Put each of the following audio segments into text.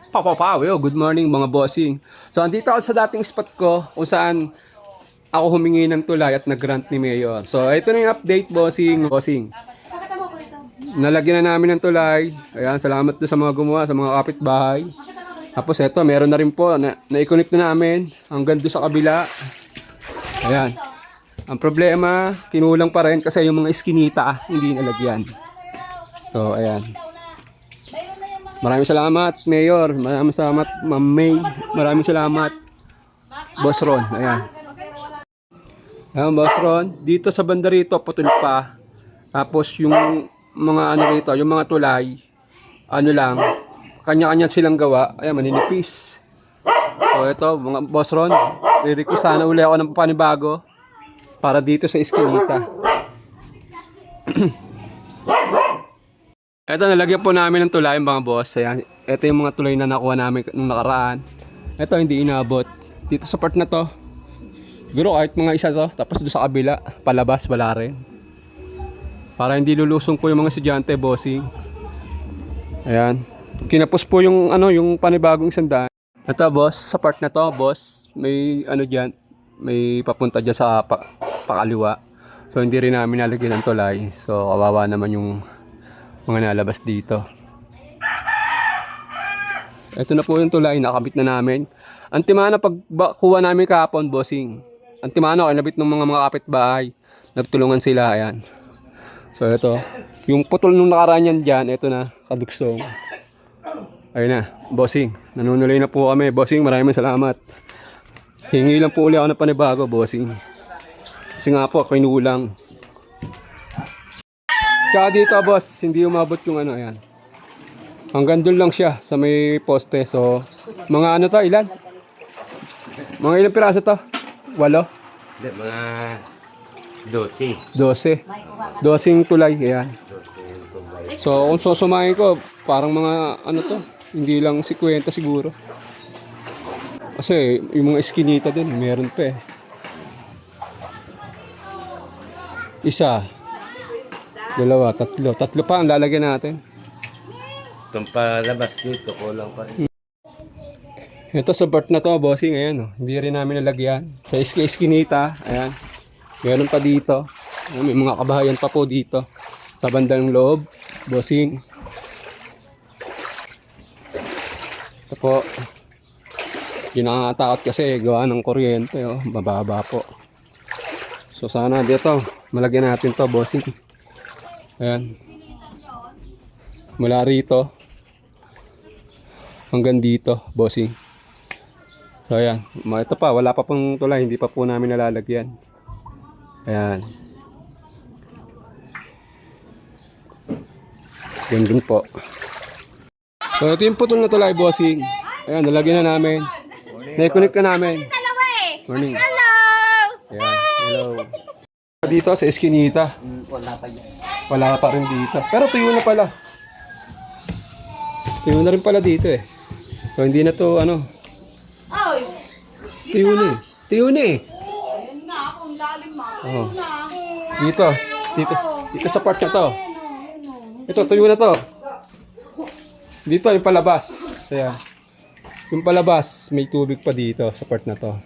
Good morning mga bossing. So andito ako sa dating spot ko kung saan ako humingi ng tulay at nag-grant ni Mayor. So ito na yung update bossing. Nalagyan na namin ng tulay. Ayan, salamat doon sa mga gumawa, sa mga kapitbahay. Tapos ito, meron na rin po na-connect na namin hanggang doon sa kabila. Ayan. Ang problema, kinulang pa rin kasi yung mga iskinita hindi nalagyan. So ayan. Maraming salamat, Mayor. Maraming salamat, Ma'am May. Maraming salamat, Boss Ron. Ayan. Ayan, Boss Ron. Dito sa banda rito, putol pa. Tapos yung mga ano rito, yung mga tulay, ano lang, kanya-kanya silang gawa. Ayan, maninipis. So ito, mga Boss Ron, re-request sana uli ako ng panibago para dito sa iskinita. Ito, nalagyan po namin ng tulay mga boss. Ayan, ito yung mga tulay na nakuha namin nung nakaraan. Ito, hindi inabot. Dito sa part na to, siguro kahit mga isa to, tapos doon sa kabila, palabas, wala rin. Para hindi lulusong po yung mga estudyante, bossing. Ayan. Kinapos po yung, yung panibagong sandaan. Ito, boss, sa part na to, boss, may dyan, may papunta dyan sa pakaliwa. So, hindi rin namin nalagyan ng tulay. So, kawawa naman yung mga nalabas dito. Ito na po yung tulay, nakabit na namin. Antimana pagkuha namin kahapon, bossing. Antimana, kinabit ng mga kapitbahay. Nagtulungan sila, ayan. So ito, yung putol nung nakaraan yan dyan, ito na, kadugsong. Ayun na, bossing. Nanunuloy na po kami, bossing. Maraming salamat. Hingi lang po uli ako ng panibago, bossing. Kasi nga po, kinulang. Tsaka dito, boss, hindi umabot yung ayan. Hanggang doon lang siya sa may poste. So, mga to, ilan? Mga ilang piraso to? 8? Hindi, mga 12. 12 tulay, ayan. So, kung susumahin ko, parang mga to, hindi lang 50 siguro. Kasi, yung mga eskinita din, meron pa eh. Isa. 2, 3. 3 pa ang lalagyan natin. Itong palabas dito, kulang pa rin. Ito sa part na to, bossing, ayan. Hindi rin namin nalagyan. Sa iskinita, ayan. Meron pa dito. Ayan, may mga kabahayan pa po dito. Sa bandang loob, bossing. Ito po. Yung nakakatakot kasi gawa ng kuryente, oh. Mababa po. So sana dito, malagyan natin to, bossing. Ayan. Mula rito hanggang dito, bossing. So ayan, ito pa, wala pa pong tulay, hindi pa po namin nalalagyan. Ayan. Ganun po. So ito yung putol na tulay, bossing. Ayan, nalagyan na namin. Na-connect na namin. Morning. Hello! Ayan, hello. Dito sa eskinita. Wala pa rin dito. Pero tuyo na pala. Tuyo na rin pala dito eh. So hindi na to Oy! Tuyo na eh. Tuyo na eh. Ayun nga, kung lalim Oh. na. Dito sa part na to. Ito, tuyo na to. Dito yung palabas. Ayan. Yung palabas, may tubig pa dito sa part na to.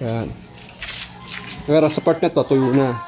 Ayan. Pero sa part na to, tuyo na.